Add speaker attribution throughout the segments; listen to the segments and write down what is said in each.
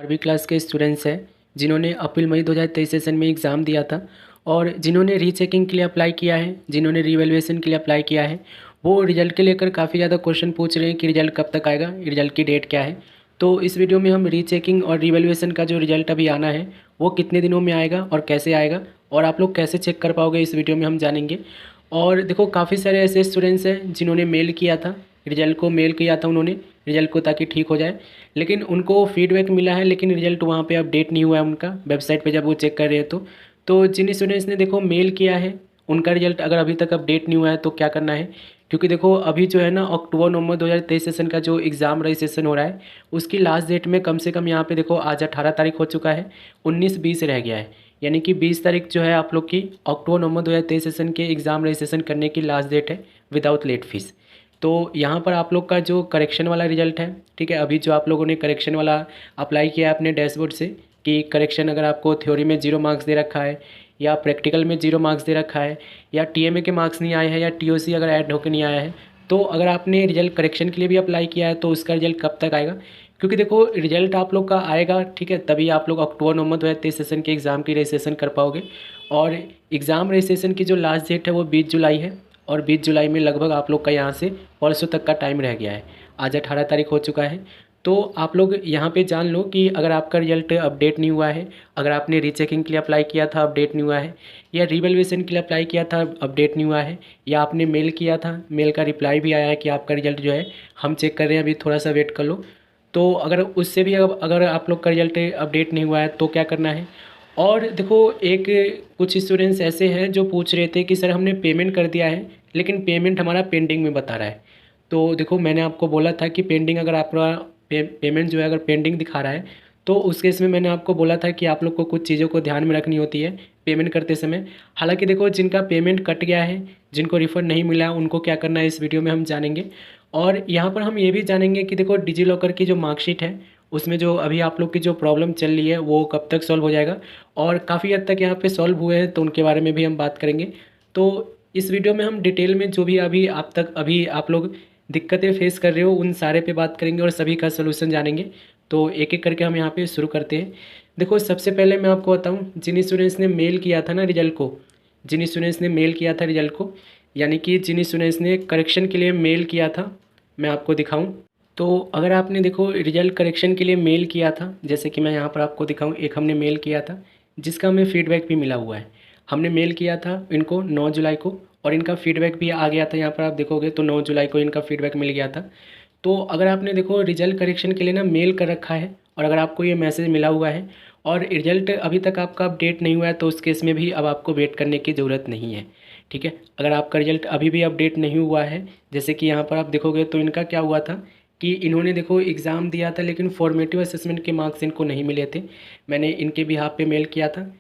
Speaker 1: 12वीं क्लास के स्टूडेंट्स हैं जिन्होंने अप्रैल मई 2023 सेशन में एग्ज़ाम दिया था और जिन्होंने रीचेकिंग के लिए अप्लाई किया है, जिन्होंने रीवैल्यूएशन के लिए अप्लाई किया है, वो रिजल्ट के लेकर काफ़ी ज़्यादा क्वेश्चन पूछ रहे हैं कि रिजल्ट कब तक आएगा, रिजल्ट की डेट क्या है। तो इस वीडियो में हम रीचेकिंग और रीवैल्यूएशन का जो रिजल्ट अभी आना है वो कितने दिनों में आएगा और कैसे आएगा और आप लोग कैसे चेक कर पाओगे, इस वीडियो में हम जानेंगे। और देखो, काफ़ी सारे ऐसे स्टूडेंट्स हैं जिन्होंने मेल किया था, रिजल्ट को मेल किया था उन्होंने रिजल्ट को, ताकि ठीक हो जाए, लेकिन उनको फीडबैक मिला है, लेकिन रिजल्ट वहाँ पे अपडेट नहीं हुआ है उनका वेबसाइट पे जब वो चेक कर रहे हैं। तो जिन स्टूडेंट्स ने देखो मेल किया है उनका रिजल्ट अगर अभी तक अपडेट नहीं हुआ है तो क्या करना है, क्योंकि देखो अभी जो है ना अक्टूबर नवंबर 2023 सेशन का जो एग्ज़ाम रजिस्ट्रेशन हो रहा है उसकी लास्ट डेट में कम से कम यहाँ पे देखो आज 18 तारीख हो चुका है, 19-20 रह गया है, यानी कि 20 तारीख जो है आप लोग की अक्टूबर नवंबर 2023 सेशन के एग्ज़ाम रजिस्ट्रेशन करने की लास्ट डेट है विदाउट लेट फीस। तो यहाँ पर आप लोग का जो करेक्शन वाला रिजल्ट है, ठीक है, अभी जो आप लोगों ने करेक्शन वाला अप्लाई किया है अपने डैशबोर्ड से कि करेक्शन अगर आपको थ्योरी में 0 मार्क्स दे रखा है या प्रैक्टिकल में 0 मार्क्स दे रखा है या टीएमए के मार्क्स नहीं आए हैं या टीओसी अगर ऐड होकर नहीं आया है, तो अगर आपने रिजल्ट करेक्शन के लिए भी अप्लाई किया है तो उसका रिजल्ट कब तक आएगा, क्योंकि देखो रिजल्ट आप लोग का आएगा, ठीक है, तभी आप लोग अक्टूबर नवंबर 2023 सेशन के एग्ज़ाम की रजिस्ट्रेशन कर पाओगे। और एग्ज़ाम रजिस्ट्रेशन की जो लास्ट डेट है वो 20 जुलाई है और 20 जुलाई में लगभग आप लोग का यहाँ से परसों तक का टाइम रह गया है, आज 18 तारीख हो चुका है। तो आप लोग यहाँ पे जान लो कि अगर आपका रिजल्ट अपडेट नहीं हुआ है, अगर आपने रीचेकिंग के लिए अप्लाई किया था अपडेट नहीं हुआ है, या रिवैल्यूएशन के लिए अप्लाई किया था अपडेट नहीं हुआ है, या आपने मेल किया था मेल का रिप्लाई भी आया है कि आपका रिजल्ट जो है हम चेक कर रहे हैं, अभी थोड़ा सा वेट कर लो, तो अगर उससे भी अगर आप लोग का रिजल्ट अपडेट नहीं हुआ है तो क्या करना है। और देखो, एक कुछ स्टूडेंट्स ऐसे हैं जो पूछ रहे थे कि सर हमने पेमेंट कर दिया है लेकिन पेमेंट हमारा पेंडिंग में बता रहा है। तो देखो, मैंने आपको बोला था कि पेंडिंग अगर आपका पेमेंट जो है अगर पेंडिंग दिखा रहा है तो उस केस में मैंने आपको बोला था कि आप लोग को कुछ चीज़ों को ध्यान में रखनी होती है पेमेंट करते समय। हालांकि देखो, जिनका पेमेंट कट गया है, जिनको रिफंड नहीं मिला है, उनको क्या करना है इस वीडियो में हम जानेंगे। और यहाँ पर हम ये भी जानेंगे कि देखो डिजी लॉकर की जो मार्कशीट है उसमें जो अभी आप लोग की जो प्रॉब्लम चल रही है वो कब तक सॉल्व हो जाएगा, और काफ़ी हद तक यहाँ पे सॉल्व हुए हैं तो उनके बारे में भी हम बात करेंगे। तो इस वीडियो में हम डिटेल में जो भी अभी आप लोग दिक्कतें फेस कर रहे हो उन सारे पे बात करेंगे और सभी का सलूशन जानेंगे। तो एक एक करके हम यहाँ पे शुरू करते हैं। देखो, सबसे पहले मैं आपको बताऊँ, जिन स्टूडेंट्स ने मेल किया था ना रिजल्ट को, जिन स्टूडेंट्स ने मेल किया था रिजल्ट को, यानी कि जिन स्टूडेंट्स ने करेक्शन के लिए मेल किया था, मैं आपको दिखाऊं तो अगर आपने देखो रिजल्ट करेक्शन के लिए मेल किया था, जैसे कि मैं यहाँ पर आपको दिखाऊं, एक हमने मेल किया था जिसका हमें फीडबैक भी मिला हुआ है। हमने मेल किया था इनको 9 जुलाई को और इनका फीडबैक भी आ गया था, यहाँ पर आप देखोगे तो 9 जुलाई को इनका फीडबैक मिल गया था। तो अगर आपने देखो रिजल्ट करेक्शन के लिए ना मेल कर रखा है और अगर आपको ये मैसेज मिला हुआ है और रिजल्ट अभी तक आपका अपडेट नहीं हुआ है तो उस केस में भी अब आपको वेट करने की ज़रूरत नहीं है, ठीक है। अगर आपका रिजल्ट अभी भी अपडेट नहीं हुआ है, जैसे कि यहाँ पर आप देखोगे तो इनका क्या हुआ था कि इन्होंने देखो एग्ज़ाम दिया था लेकिन फॉर्मेटिव असेसमेंट के मार्क्स इनको नहीं मिले थे। मैंने इनके बिहाफ पे मेल किया था,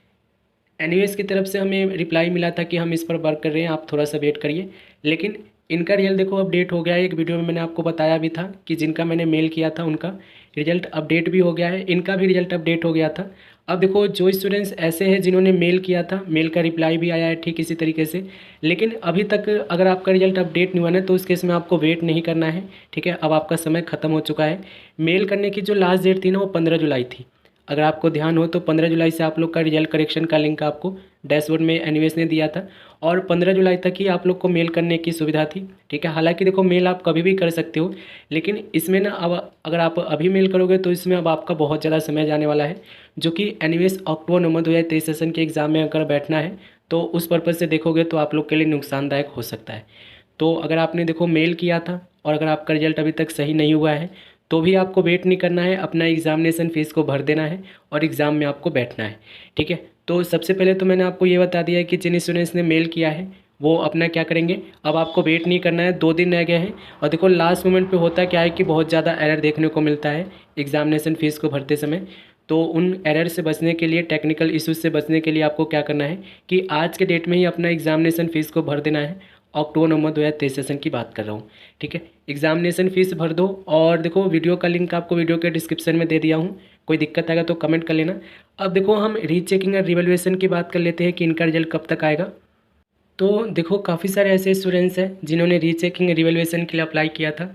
Speaker 1: एनयूएस की तरफ से हमें रिप्लाई मिला था कि हम इस पर वर्क कर रहे हैं, आप थोड़ा सा वेट करिए। लेकिन इनका रिजल्ट देखो अपडेट हो गया है, एक वीडियो में मैंने आपको बताया भी था कि जिनका मैंने मेल किया था उनका रिजल्ट अपडेट भी हो गया है, इनका भी रिजल्ट अपडेट हो गया था। अब देखो, जो स्टूडेंट्स ऐसे हैं जिन्होंने मेल किया था, मेल का रिप्लाई भी आया है ठीक इसी तरीके से, लेकिन अभी तक अगर आपका रिजल्ट अपडेट नहीं हुआ ना तो उस केस में आपको वेट नहीं करना है, ठीक है। अब आपका समय ख़त्म हो चुका है। मेल करने की जो लास्ट डेट थी ना वो 15 जुलाई थी, अगर आपको ध्यान हो तो 15 जुलाई से आप लोग का रिजल्ट करेक्शन का लिंक आपको डैशबोर्ड में एनयूएस ने दिया था और 15 जुलाई तक ही आप लोग को मेल करने की सुविधा थी, ठीक है। हालांकि देखो मेल आप कभी भी कर सकते हो, लेकिन इसमें ना अब अगर आप अभी मेल करोगे तो इसमें अब आपका बहुत ज़्यादा समय जाने वाला है, जो कि एनयूएस अक्टूबर नवंबर 2023 सेशन के एग्ज़ाम में अगर बैठना है तो उस पर्पज़ से देखोगे तो आप लोग के लिए नुकसानदायक हो सकता है। तो अगर आपने देखो मेल किया था और अगर आपका रिजल्ट अभी तक सही नहीं हुआ है तो भी आपको वेट नहीं करना है, अपना एग्ज़ामिनेशन फ़ीस को भर देना है और एग्ज़ाम में आपको बैठना है, ठीक है। तो सबसे पहले तो मैंने आपको ये बता दिया है कि जिन स्टूडेंट्स ने मेल किया है वो अपना क्या करेंगे, अब आपको वेट नहीं करना है, 2 दिन रह गए हैं। और देखो लास्ट मोमेंट पे होता क्या है कि बहुत ज़्यादा एरर देखने को मिलता है एग्ज़ामिनेशन फ़ीस को भरते समय। तो उन एरर से बचने के लिए, टेक्निकल इश्यूज़ से बचने के लिए आपको क्या करना है कि आज के डेट में ही अपना एग्ज़ामिनेशन फ़ीस को भर देना है। अक्टूबर नवंबर 2023 सेशन की बात कर रहा हूँ, ठीक है। एग्ज़ामिनेशन फ़ीस भर दो और देखो वीडियो का लिंक आपको वीडियो के डिस्क्रिप्शन में दे दिया हूँ, कोई दिक्कत आएगा तो कमेंट कर लेना। अब देखो हम रीचेकिंग और रिवैल्यूएशन की बात कर लेते हैं कि इनका रिजल्ट कब तक आएगा। तो देखो काफ़ी सारे ऐसे स्टूडेंट्स हैं जिन्होंने रीचेकिंग रिवैल्यूएशन के लिए अप्लाई किया था।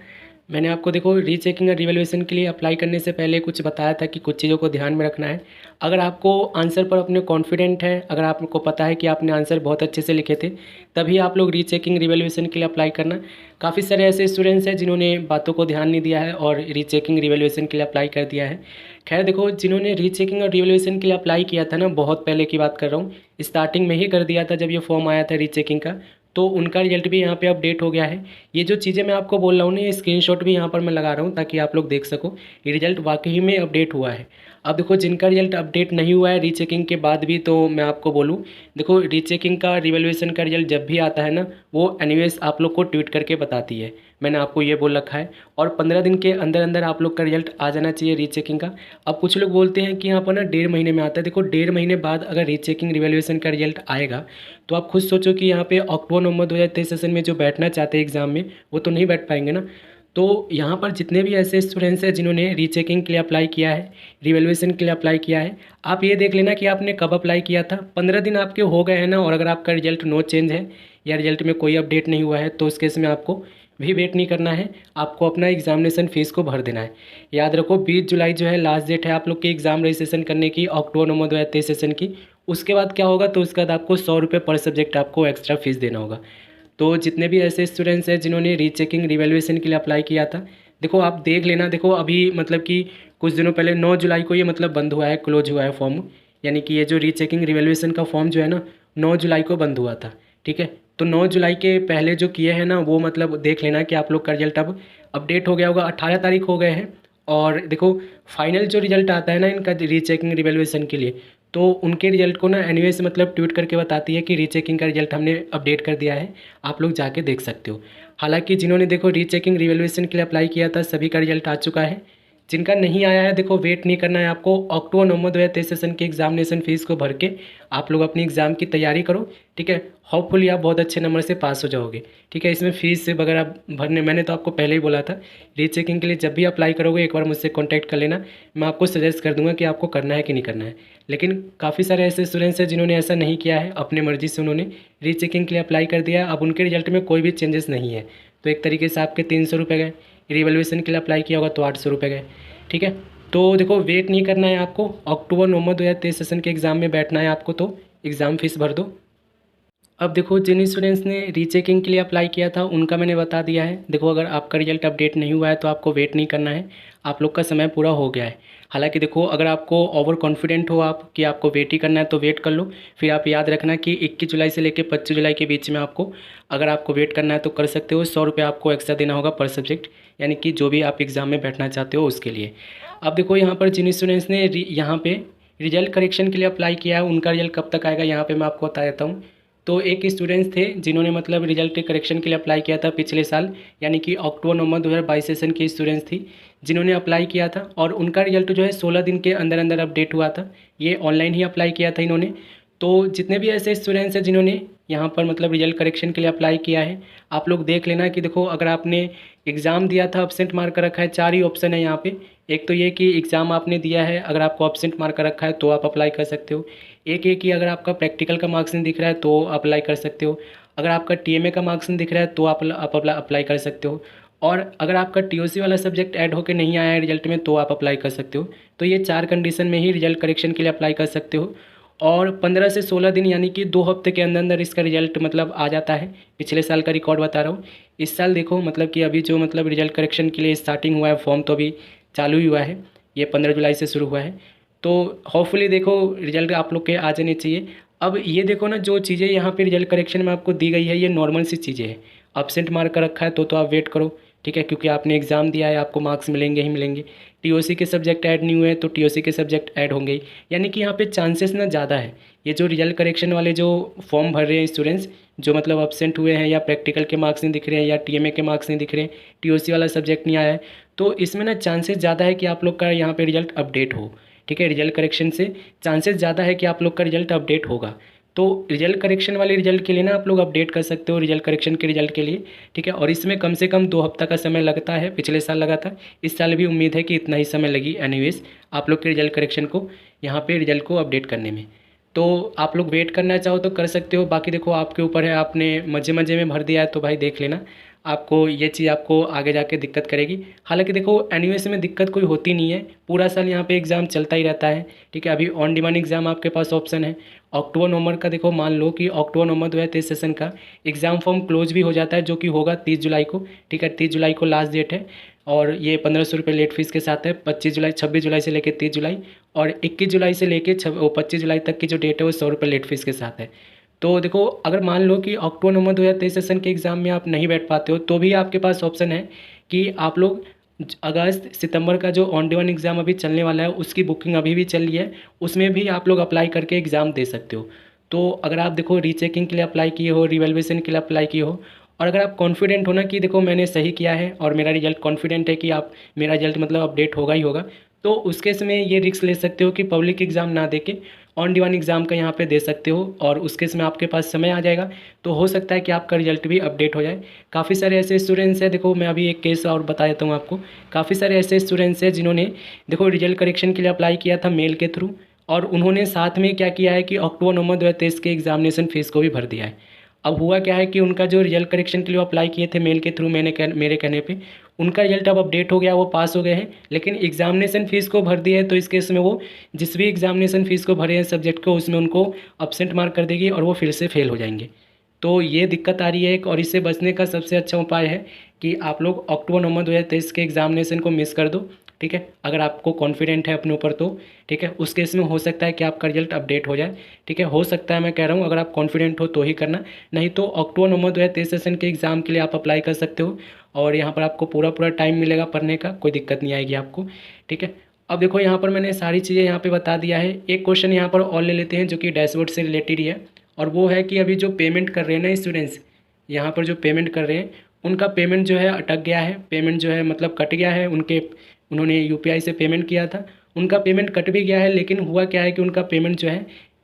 Speaker 1: मैंने आपको देखो रीचेकिंग और रिवैल्यूएशन के लिए अप्लाई करने से पहले कुछ बताया था कि कुछ चीज़ों को ध्यान में रखना है। अगर आपको आंसर पर अपने कॉन्फिडेंट है, अगर आपको पता है कि आपने आंसर बहुत अच्छे से लिखे थे, तभी आप लोग रीचेकिंग रिवैल्यूएशन के लिए अप्लाई करना। काफ़ी सारे ऐसे स्टूडेंट्स हैं जिन्होंने बातों को ध्यान नहीं दिया है और रीचेकिंग रिवैल्यूएशन के लिए अप्लाई कर दिया है। खैर देखो, जिन्होंने रीचेकिंग और रिवैल्यूएशन के लिए अप्लाई किया था ना, बहुत पहले की बात कर रहा हूँ, स्टार्टिंग में ही कर दिया था जब ये फॉर्म आया था रीचेकिंग का, तो उनका रिजल्ट भी यहाँ पे अपडेट हो गया है। ये जो चीज़ें मैं आपको बोल रहा हूँ ना, ये स्क्रीनशॉट भी यहाँ पर मैं लगा रहा हूँ ताकि आप लोग देख सको ये रिजल्ट वाकई में अपडेट हुआ है। अब देखो, जिनका रिजल्ट अपडेट नहीं हुआ है रीचेकिंग के बाद भी, तो मैं आपको बोलूँ, देखो रीचेकिंग का रिवैल्यूएशन का रिजल्ट जब भी आता है ना, वो एनीवेज आप लोग को ट्वीट करके बताती है। मैंने आपको ये बोल रखा है, और 15 दिन के अंदर अंदर आप लोग का रिजल्ट आ जाना चाहिए रीचेकिंग का। अब कुछ लोग बोलते हैं कि यहाँ पर ना 1.5 महीने में आता है। देखो, 1.5 महीने बाद अगर रीचेकिंग रिवैल्यूएशन का रिजल्ट आएगा, तो आप खुद सोचो कि यहाँ पे अक्टूबर नवंबर 2023 सेशन में जो बैठना चाहते हैं एग्ज़ाम में, वो तो नहीं बैठ पाएंगे ना। तो यहाँ पर जितने भी ऐसे स्टूडेंट्स हैं जिन्होंने रीचेकिंग के लिए अप्लाई किया है, रिवैल्यूएशन के लिए अप्लाई किया है, आप ये देख लेना कि आपने कब अप्लाई किया था। 15 दिन आपके हो गए हैं ना, और अगर आपका रिजल्ट नो चेंज है या रिजल्ट में कोई अपडेट नहीं हुआ है, तो उस केस में आपको भी वेट नहीं करना है, आपको अपना एग्जामिनेशन फ़ीस को भर देना है। याद रखो, 20 जुलाई जो है लास्ट डेट है आप लोग के एग्ज़ाम रजिस्ट्रेशन करने की, अक्टूबर नवंबर 2023 सेशन की। उसके बाद क्या होगा, तो उसके बाद आपको 100 रुपये पर सब्जेक्ट आपको एक्स्ट्रा फीस देना होगा। तो जितने भी ऐसे स्टूडेंट्स हैं जिन्होंने रीचेकिंग रिवैल्यूएशन के लिए अप्लाई किया था, देखो आप देख लेना। देखो अभी मतलब कि कुछ दिनों पहले 9 जुलाई को ये मतलब बंद हुआ है, क्लोज हुआ है फॉर्म। यानी कि ये जो रीचेकिंग रिवैल्यूएशन का फॉर्म जो है ना, 9 जुलाई को बंद हुआ था। ठीक है, तो 9 जुलाई के पहले जो किए हैं ना, वो मतलब देख लेना कि आप लोग का रिजल्ट अब अपडेट हो गया होगा। 18 तारीख हो गए हैं, और देखो फाइनल जो रिजल्ट आता है ना इनका रीचेकिंग रिवैल्यूएशन के लिए, तो उनके रिजल्ट को ना एनीवे से मतलब ट्वीट करके बताती है कि रीचेकिंग का रिजल्ट हमने अपडेट कर दिया है, आप लोग जाके देख सकते हो। हालांकि जिन्होंने देखो रीचेकिंग रिवैल्यूएशन के लिए अप्लाई किया था, सभी का रिजल्ट आ चुका है। जिनका नहीं आया है, देखो वेट नहीं करना है आपको। अक्टूबर नवंबर 2023 सेशन की एग्जामिनेशन फीस को भर के आप लोग अपनी एग्ज़ाम की तैयारी करो। ठीक है, होपफुली आप बहुत अच्छे नंबर से पास हो जाओगे। ठीक है, इसमें फ़ीस वगैरह भरने, मैंने तो आपको पहले ही बोला था, रीचेकिंग के लिए जब भी अप्लाई करोगे एक बार मुझसे कॉन्टैक्ट कर लेना, मैं आपको सजेस्ट कर दूंगा कि आपको करना है कि नहीं करना है। लेकिन काफ़ी सारे ऐसे स्टूडेंट्स हैं जिन्होंने ऐसा नहीं किया है, अपनी मर्ज़ी से उन्होंने रीचेकिंग के लिए अप्लाई कर दिया है। अब उनके रिजल्ट में कोई भी चेंजेस नहीं है, तो एक तरीके से आपके 300 रुपये गए। रिवैल्यूएशन के लिए अप्लाई किया होगा तो 800 रुपये गए। ठीक है, तो देखो वेट नहीं करना है आपको, अक्टूबर नवंबर 2023 सेशन के एग्ज़ाम में बैठना है आपको, तो एग्ज़ाम फीस भर दो। अब देखो, जिन स्टूडेंट्स ने रीचेकिंग के लिए अप्लाई किया था उनका मैंने बता दिया है। देखो, अगर आपका रिजल्ट अपडेट नहीं हुआ है तो आपको वेट नहीं करना है, आप लोग का समय पूरा हो गया है। हालांकि देखो, अगर आपको ओवर कॉन्फिडेंट हो आप कि आपको वेट ही करना है तो वेट कर लो। फिर आप याद रखना कि 21 जुलाई से लेकर 25 जुलाई के बीच में आपको, अगर आपको वेट करना है तो कर सकते हो। 100 रुपये आपको एक्स्ट्रा देना होगा पर सब्जेक्ट, यानी कि जो भी आप एग्ज़ाम में बैठना चाहते हो उसके लिए। अब देखो, यहाँ पर जिन स्टूडेंट्स ने यहाँ पे रिजल्ट करेक्शन के लिए अप्लाई किया है, उनका रिजल्ट कब तक आएगा यहाँ पे मैं आपको बता देता हूँ। तो एक स्टूडेंट्स थे जिन्होंने मतलब रिजल्ट करेक्शन के लिए अप्लाई किया था पिछले साल, यानी कि अक्टूबर नवंबर 2022 सेशन की स्टूडेंट्स थी जिन्होंने अप्लाई किया था, और उनका रिजल्ट जो है 16 दिन के अंदर अंदर अपडेट हुआ था। ये ऑनलाइन ही अप्लाई किया था इन्होंने। तो जितने भी ऐसे स्टूडेंट्स हैं जिन्होंने यहाँ पर मतलब रिजल्ट करेक्शन के लिए अप्लाई किया है, आप लोग देख लेना कि देखो, अगर आपने एग्ज़ाम दिया था, अब्सेंट मार्क कर रखा है, 4 ही ऑप्शन है यहाँ पे। एक तो ये कि एग्ज़ाम आपने दिया है, अगर आपको अब्सेंट मार्क कर रखा है तो आप अप्लाई कर सकते हो। एक ये कि अगर आपका प्रैक्टिकल का मार्क्स नहीं दिख रहा है तो अप्लाई कर सकते हो। अगर आपका टीएमए का मार्क्स नहीं दिख रहा है तो आप अप्लाई कर सकते हो। और अगर आपका टीओसी वाला सब्जेक्ट ऐड होकर नहीं आया है रिजल्ट में तो आप अप्लाई कर सकते हो। तो ये 4 कंडीशन में ही रिजल्ट करेक्शन के लिए अप्लाई कर सकते हो। और 15 से 16 दिन यानी कि 2 हफ्ते के अंदर अंदर इसका रिजल्ट मतलब आ जाता है। पिछले साल का रिकॉर्ड बता रहा हूँ। इस साल देखो मतलब कि अभी जो मतलब रिजल्ट करेक्शन के लिए स्टार्टिंग हुआ है, फॉर्म तो अभी चालू ही हुआ है, ये 15 जुलाई से शुरू हुआ है। तो होपफुली देखो रिजल्ट आप लोग के आ जाने चाहिए। अब ये देखो ना, जो चीज़ें यहाँ पे रिजल्ट करेक्शन में आपको दी गई है ये नॉर्मल सी चीज़ें हैं। अब्सेंट मार्क का रखा है तो आप वेट करो। ठीक है, क्योंकि आपने एग्ज़ाम दिया है, आपको मार्क्स मिलेंगे ही मिलेंगे। टीओसी के सब्जेक्ट ऐड नहीं हुए तो टीओसी के सब्जेक्ट ऐड होंगे ही। यानी कि यहाँ पे चांसेस ना ज़्यादा है। ये जो रिजल्ट करेक्शन वाले जो फॉर्म भर रहे हैं स्टूडेंट्स, जो मतलब अब्सेंट हुए हैं या प्रैक्टिकल के मार्क्स नहीं दिख रहे हैं या टीएमए के मार्क्स नहीं दिख रहे हैं, टीओसी वाला सब्जेक्ट नहीं आया है, तो इसमें ना चांसेस ज़्यादा है कि आप लोग का यहाँ पे रिजल्ट अपडेट हो। ठीक है, रिजल्ट करेक्शन से चांसेस ज़्यादा है कि आप लोग का रिजल्ट अपडेट होगा। तो रिजल्ट करेक्शन वाले रिजल्ट के लिए ना आप लोग अपडेट कर सकते हो, रिजल्ट करेक्शन के रिजल्ट के लिए। ठीक है, और इसमें कम से कम 2 हफ्ता का समय लगता है, पिछले साल लगा था, इस साल भी उम्मीद है कि इतना ही समय लगी एनीवेज आप लोग के रिजल्ट करेक्शन को यहाँ पे रिजल्ट को अपडेट करने में। तो आप लोग वेट करना चाहो तो कर सकते हो, बाकी देखो आपके ऊपर है, आपने मज़े मज़े में भर दिया है तो भाई देख लेना। आपको ये चीज़ आपको आगे जाके दिक्कत करेगी। हालांकि देखो एनयूएस में दिक्कत कोई होती नहीं है, पूरा साल यहाँ पे एग्ज़ाम चलता ही रहता है। ठीक है, अभी ऑन डिमांड एग्ज़ाम आपके पास ऑप्शन है। अक्टूबर नवंबर का देखो, मान लो कि अक्टूबर नवंबर 2023 सेशन का एग्ज़ाम फॉर्म क्लोज भी हो जाता है, जो कि होगा 30 जुलाई को। ठीक है, 30 जुलाई को लास्ट डेट है और ये 1500 रुपये लेट फीस के साथ है। 26 जुलाई से लेकर 30 जुलाई और 21 जुलाई से लेकर 25 जुलाई तक की जो डेट है वो 100 रुपये लेट फीस के साथ है। तो देखो, अगर मान लो कि अक्टूबर नवंबर 2023 सेशन के एग्ज़ाम में आप नहीं बैठ पाते हो तो भी आपके पास ऑप्शन है कि आप लोग अगस्त सितंबर का जो ऑन डिमांड एग्ज़ाम अभी चलने वाला है उसकी बुकिंग अभी भी चल रही है, उसमें भी आप लोग अप्लाई करके एग्ज़ाम दे सकते हो। तो अगर आप देखो रीचेकिंग के लिए अप्लाई किए हो, रिवैल्यूएशन के लिए अप्लाई किए हो, और अगर आप कॉन्फिडेंट हो ना कि देखो मैंने सही किया है और मेरा रिजल्ट कॉन्फिडेंट है कि आप मेरा रिजल्ट मतलब अपडेट होगा ही होगा, तो उस केस में ये रिस्क ले सकते हो कि पब्लिक एग्ज़ाम ना दे के ऑन डिमांड एग्ज़ाम का यहाँ पे दे सकते हो और उस केस में आपके पास समय आ जाएगा, तो हो सकता है कि आपका रिजल्ट भी अपडेट हो जाए। काफ़ी सारे ऐसे स्टूडेंट्स हैं, देखो मैं अभी एक केस और बता देता हूँ आपको। काफ़ी सारे ऐसे स्टूडेंट्स हैं जिन्होंने देखो रिजल्ट करेक्शन के लिए अप्लाई किया था मेल के थ्रू, और उन्होंने साथ में क्या किया है कि अक्टूबर नवंबर 2023 के एग्जामिनेशन फीस को भी भर दिया है। अब हुआ क्या है कि उनका जो रिजल्ट करेक्शन के लिए अप्लाई किए थे मेल के थ्रू, मेरे कहने पे उनका रिजल्ट अब अपडेट हो गया, वो पास हो गए हैं, लेकिन एग्जामिनेशन फ़ीस को भर दिया है। तो इस केस में वो जिस भी एग्जामिनेशन फ़ीस को भरे हैं सब्जेक्ट को, उसमें उनको अब्सेंट मार्क कर देगी और वो फिर से फेल हो जाएंगे। तो ये दिक्कत आ रही है एक, और इससे बचने का सबसे अच्छा उपाय है कि आप लोग अक्टूबर नवंबर 2023 के एग्जामिनेशन को मिस कर दो। ठीक है, अगर आपको कॉन्फिडेंट है अपने ऊपर तो ठीक है, उस केस में हो सकता है कि आपका रिजल्ट अपडेट हो जाए। ठीक है, हो सकता है, मैं कह रहा हूँ अगर आप कॉन्फिडेंट हो तो ही करना, नहीं तो अक्टूबर नवंबर 2023 सेशन के एग्ज़ाम के लिए आप अप्लाई कर सकते हो और यहाँ पर आपको पूरा टाइम मिलेगा पढ़ने का, कोई दिक्कत नहीं आएगी आपको। ठीक है, अब देखो यहाँ पर मैंने सारी चीज़ें यहाँ पे बता दिया है। एक क्वेश्चन यहाँ पर और ले लेते हैं जो कि डैशबोर्ड से रिलेटेड ही है, और वो है कि अभी जो पेमेंट कर रहे हैं ना स्टूडेंट्स, यहाँ पर जो पेमेंट कर रहे हैं उनका पेमेंट जो है अटक गया है, पेमेंट जो है मतलब कट गया है उनके, उन्होंने यूपीआई से पेमेंट किया था, उनका पेमेंट कट भी गया है, लेकिन हुआ क्या है कि उनका पेमेंट जो है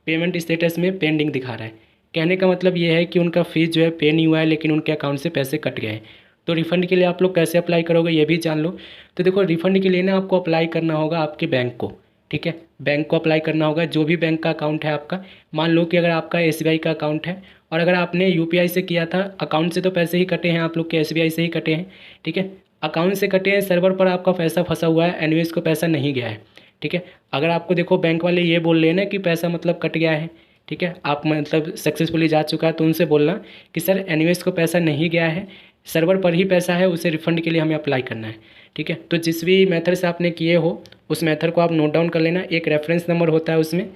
Speaker 1: पेमेंट स्टेटस में पेंडिंग दिखा रहा है। कहने का मतलब ये है कि उनका फ़ीस जो है पे नहीं हुआ है, लेकिन उनके अकाउंट से पैसे कट गए हैं। तो रिफ़ंड के लिए आप लोग कैसे अप्लाई करोगे ये भी जान लो। तो देखो, रिफ़ंड के लिए ना आपको अप्लाई करना होगा आपके बैंक को। ठीक है, बैंक को अप्लाई करना होगा, जो भी बैंक का अकाउंट है आपका। मान लो कि अगर आपका एसबीआई का अकाउंट है और अगर आपने यूपीआई से किया था, अकाउंट से तो पैसे ही कटे हैं आप लोग के, एसबीआई से ही कटे हैं। ठीक है, अकाउंट से कटे हैं, सर्वर पर आपका पैसा फंसा हुआ है, एनयूएस को पैसा नहीं गया है। ठीक है, अगर आपको देखो बैंक वाले ये बोल रहे हैं ना कि पैसा मतलब कट गया है, ठीक है, आप मतलब सक्सेसफुली जा चुका है, तो उनसे बोलना कि सर एनयूएस को पैसा नहीं गया है, सर्वर पर ही पैसा है, उसे रिफ़ंड के लिए हमें अप्लाई करना है। ठीक है, तो जिस भी मेथड से आपने किए हो उस मेथड को आप नोट डाउन कर लेना। एक रेफरेंस नंबर होता है उसमें,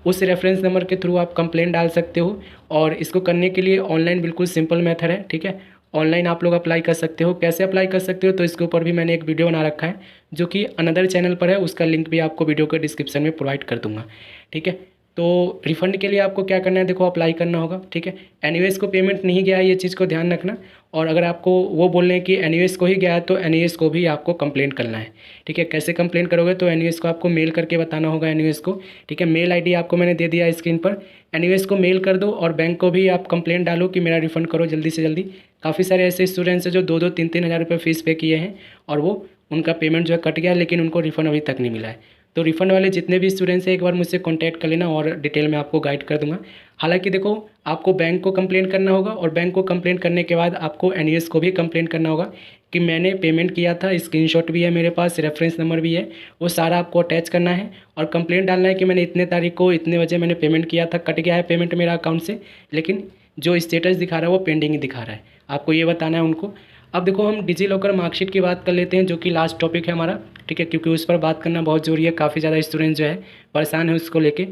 Speaker 1: उस रेफरेंस नंबर के थ्रू आप कंप्लेंट डाल सकते हो, और इसको करने के लिए ऑनलाइन बिल्कुल सिंपल मेथड है। ठीक है, ऑनलाइन आप लोग अप्लाई कर सकते हो। कैसे अप्लाई कर सकते हो, तो इसके ऊपर भी मैंने एक वीडियो बना रखा है जो कि अनदर चैनल पर है, उसका लिंक भी आपको वीडियो के डिस्क्रिप्शन में प्रोवाइड कर दूंगा। ठीक है, तो रिफ़ंड के लिए आपको क्या करना है, देखो अप्लाई करना होगा। ठीक है, एनयूएस को पेमेंट नहीं गया है, ये चीज़ को ध्यान रखना। और अगर आपको वो बोल रहे हैं कि एनयूएस को ही गया है, तो एनयूएस को भी आपको कंप्लेंट करना है। ठीक है, कैसे कंप्लेंट करोगे, तो एनयूएस को आपको मेल करके बताना होगा एनयूएस को। ठीक है, मेल आईडी आपको मैंने दे दिया है स्क्रीन पर, एनयूएस को मेल कर दो और बैंक को भी आप कंप्लेंट डालो कि मेरा रिफ़ंड करो जल्दी से जल्दी। काफ़ी सारे ऐसे स्टूडेंट्स हैं जो 2-2, 3-3 हज़ार रुपये फ़ीस पे किए हैं और वो उनका पेमेंट जो है कट गया, लेकिन उनको रिफ़ंड अभी तक नहीं मिला है। तो रिफ़ंड वाले जितने भी स्टूडेंट्स हैं एक बार मुझसे कांटेक्ट कर लेना और डिटेल में आपको गाइड कर दूंगा। हालांकि देखो, आपको बैंक को कंप्लेंट करना होगा और बैंक को कंप्लेंट करने के बाद आपको एनयूएस को भी कंप्लेंट करना होगा कि मैंने पेमेंट किया था, स्क्रीनशॉट भी है मेरे पास, रेफरेंस नंबर भी है, वो सारा आपको अटैच करना है और कंप्लेंट डालना है कि मैंने इतने तारीख को इतने बजे मैंने पेमेंट किया था, कट गया है पेमेंट मेरा अकाउंट से, लेकिन जो स्टेटस दिखा रहा है वो पेंडिंग ही दिखा रहा है। आपको ये बताना है उनको। अब देखो, हम डिजी लॉकर मार्कशीट की बात कर लेते हैं जो कि लास्ट टॉपिक है हमारा। ठीक है, क्योंकि उस पर बात करना बहुत ज़रूरी है, काफ़ी ज़्यादा स्टूडेंट जो है परेशान है उसको लेके।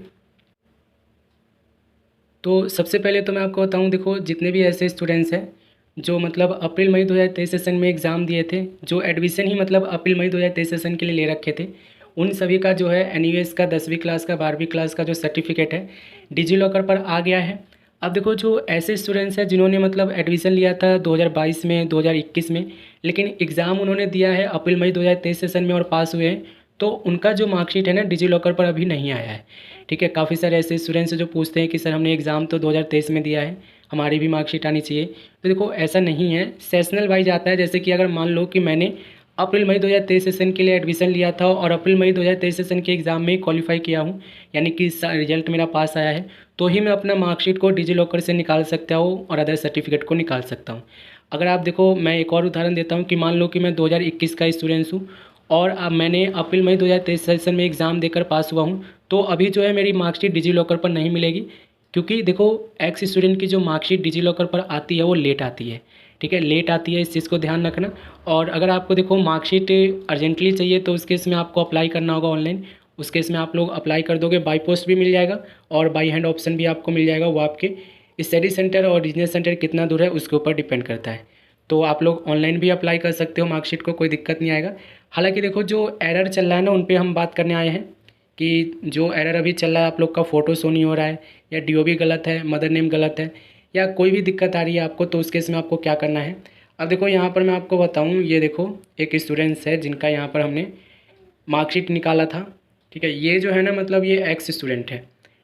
Speaker 1: तो सबसे पहले तो मैं आपको बताऊं, देखो जितने भी ऐसे स्टूडेंट्स हैं जो मतलब अप्रैल मई 2023 सेशन में एग्ज़ाम दिए थे, जो एडमिशन ही मतलब अप्रैल मई 2023 सेशन के लिए ले रखे थे, उन सभी का जो है एनयूएस का 10वीं क्लास का 12वीं क्लास का जो सर्टिफिकेट है डिजी लॉकर पर आ गया है। अब देखो, जो ऐसे स्टूडेंट्स हैं जिन्होंने मतलब एडमिशन लिया था 2022 में, 2021 में, लेकिन एग्ज़ाम उन्होंने दिया है अप्रैल मई 2023 सेशन में और पास हुए हैं, तो उनका जो मार्कशीट है ना डिजी लॉकर पर अभी नहीं आया है। ठीक है, काफ़ी सारे ऐसे स्टूडेंट्स जो पूछते हैं कि सर हमने एग्ज़ाम तो 2023 में दिया है, हमारी भी मार्कशीट आनी चाहिए। तो देखो ऐसा नहीं है, सेशनल वाइज आता है। जैसे कि अगर मान लो कि मैंने अप्रैल मई 2023 सेशन के लिए एडमिशन लिया था और अप्रैल मई 2023 सेशन के एग्ज़ाम में क्वालिफाई किया हूँ, यानी कि रिजल्ट मेरा पास आया है, तो ही मैं अपना मार्कशीट को डिजी लॉकर से निकाल सकता हूँ और अदर सर्टिफिकेट को निकाल सकता हूँ। अगर आप देखो, मैं एक और उदाहरण देता हूँ कि मान लो कि मैं 2021 का स्टूडेंट्स हूँ और अब मैंने अप्रैल मई 2023 सेशन में एग्ज़ाम देकर पास हुआ हूँ, तो अभी जो है मेरी मार्कशीट डिजी लॉकर पर नहीं मिलेगी, क्योंकि देखो एक्स स्टूडेंट की जो मार्कशीट डिजी लॉकर पर आती है वो लेट आती है। ठीक है, लेट आती है, इस चीज़ को ध्यान रखना। और अगर आपको देखो मार्कशीट अर्जेंटली चाहिए तो उस केस में आपको अप्लाई करना होगा ऑनलाइन। उस केस में आप लोग अप्लाई कर दोगे, बाई पोस्ट भी मिल जाएगा और बाई हैंड ऑप्शन भी आपको मिल जाएगा। वो आपके स्टडी सेंटर और बिजनेस सेंटर कितना दूर है उसके ऊपर डिपेंड करता है। तो आप लोग ऑनलाइन भी अप्लाई कर सकते हो मार्कशीट को, कोई दिक्कत नहीं आएगा। हालांकि देखो जो एरर चल रहा है ना, उन पे हम बात करने आए हैं कि जो एरर अभी चल रहा है, आप लोग का फ़ोटो शो नहीं हो रहा है, या डीओबी गलत है, मदर नेम गलत है, या कोई भी दिक्कत आ रही है आपको, तो उस केस में आपको क्या करना है। अब देखो यहाँ पर मैं आपको बताऊँ, ये देखो एक स्टूडेंट्स है जिनका यहाँ पर हमने मार्कशीट निकाला था। ठीक है, ये जो है ना, मतलब ये एक्स स्टूडेंट है।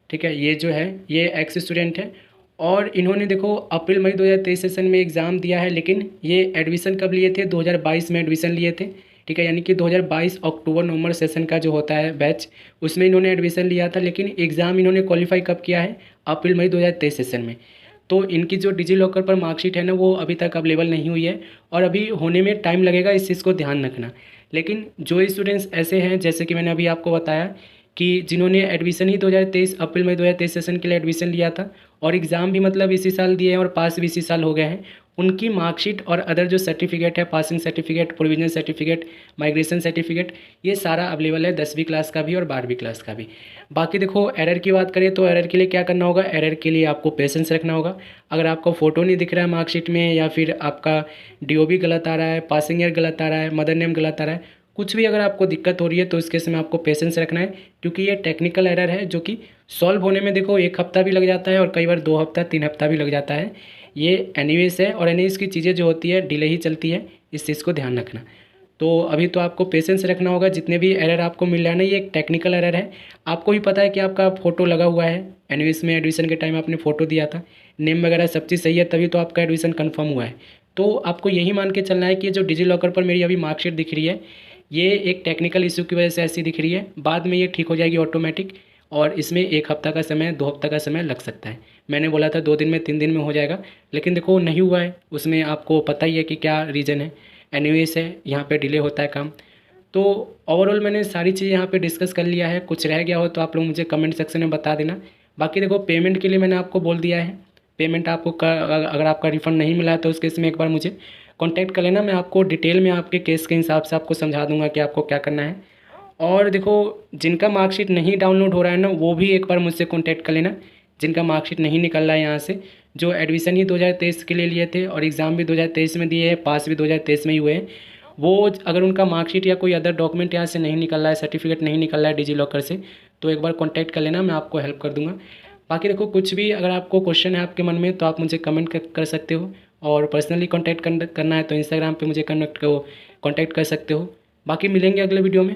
Speaker 1: ठीक है, ये जो है ये एक्स स्टूडेंट है और इन्होंने देखो अप्रैल मई 2023 सेशन में एग्ज़ाम दिया है, लेकिन ये एडमिशन कब लिए थे, 2022 में एडमिशन लिए थे। ठीक है, यानी कि 2022 अक्टूबर नवंबर सेशन का जो होता है बैच, उसमें इन्होंने एडमिशन लिया था, लेकिन एग्ज़ाम इन्होंने क्वालिफाई कब किया है, अप्रैल मई 2023 सेशन में। तो इनकी जो डिजी लॉकर पर मार्कशीट है ना, वो अभी तक अवेलेबल नहीं हुई है और अभी होने में टाइम लगेगा, इस चीज़ को ध्यान रखना। लेकिन जो स्टूडेंट्स ऐसे हैं, जैसे कि मैंने अभी आपको बताया कि जिन्होंने एडमिशन ही 2023 अप्रैल मई 2023 सेशन के लिए एडमिशन लिया था और एग्ज़ाम भी मतलब इसी साल दिए हैं और पास भी इसी साल हो गए हैं, उनकी मार्कशीट और अदर जो सर्टिफिकेट है, passing certificate, provisional certificate, migration certificate, ये सारा अवेलेबल है 10वीं क्लास का भी और 12वीं क्लास का भी। बाकी देखो एरर की बात करें तो एरर के लिए क्या करना होगा, एरर के लिए आपको पेशेंस रखना होगा। अगर आपको फ़ोटो नहीं दिख रहा है मार्कशीट में, या फिर आपका डीओबी गलत आ रहा है, पासिंग ईयर गलत आ रहा है, मदर नेम गलत आ रहा है, कुछ भी अगर आपको दिक्कत हो रही है, तो इस केस में आपको पेशेंस रखना है, क्योंकि ये टेक्निकल एरर है जो कि सॉल्व होने में देखो 1 हफ्ता भी लग जाता है और कई बार 2 हफ्ता 3 हफ्ता भी लग जाता है। ये एनीवेज है और एनीवेज की चीज़ें जो होती है डिले ही चलती है, इस चीज़ को ध्यान रखना। तो अभी तो आपको पेशेंस रखना होगा। जितने भी एरर आपको मिल रहा है ना, ये एक टेक्निकल एरर है। आपको भी पता है कि आपका फ़ोटो लगा हुआ है, एनीवेज में एडमिशन के टाइम आपने फ़ोटो दिया था, नेम वगैरह सब चीज़ सही है, तभी तो आपका एडमिशन कन्फर्म हुआ है। तो आपको यही मान के चलना है कि जो डिजी लॉकर पर मेरी अभी मार्कशीट दिख रही है, ये एक टेक्निकल इशू की वजह से ऐसी दिख रही है, बाद में ये ठीक हो जाएगी ऑटोमेटिक, और इसमें 1 हफ्ता का समय, 2 हफ्ता का समय लग सकता है। मैंने बोला था 2 दिन में, 3 दिन में हो जाएगा, लेकिन देखो नहीं हुआ है, उसमें आपको पता ही है कि क्या रीज़न है। एनीवेज है, यहाँ पे डिले होता है काम। तो ओवरऑल मैंने सारी चीज़ें यहाँ पे डिस्कस कर लिया है। कुछ रह गया हो तो आप लोग मुझे कमेंट सेक्शन में बता देना। बाकी देखो पेमेंट के लिए मैंने आपको बोल दिया है, पेमेंट आपको अगर आपका रिफ़ंड नहीं मिला है तो उस केस में एक बार मुझे कॉन्टैक्ट कर लेना। मैं आपको डिटेल में आपके केस के हिसाब से आपको समझा दूंगा कि आपको क्या करना है। और देखो जिनका मार्कशीट नहीं डाउनलोड हो रहा है ना, वो भी एक बार मुझसे कॉन्टैक्ट कर लेना। जिनका मार्कशीट नहीं निकल रहा है यहाँ से, जो एडमिशन ही 2023 के लिए लिए थे और एग्ज़ाम भी 2023 में दिए हैं, पास भी 2023 में ही हुए हैं, वो अगर उनका मार्कशीट या कोई अदर डॉक्यूमेंट यहाँ से नहीं निकल रहा है, सर्टिफिकेट नहीं निकल रहा है डिजी लॉकर से, तो एक बार कॉन्टैक्ट कर लेना, मैं आपको हेल्प कर दूँगा। बाकी देखो कुछ भी अगर आपको क्वेश्चन है आपके मन में, तो आप मुझे कमेंट कर सकते हो, और पर्सनली कॉन्टैक्ट करना है तो इंस्टाग्राम पे मुझे कनेक्ट कॉन्टैक्ट कर सकते हो। बाकी मिलेंगे अगले वीडियो में।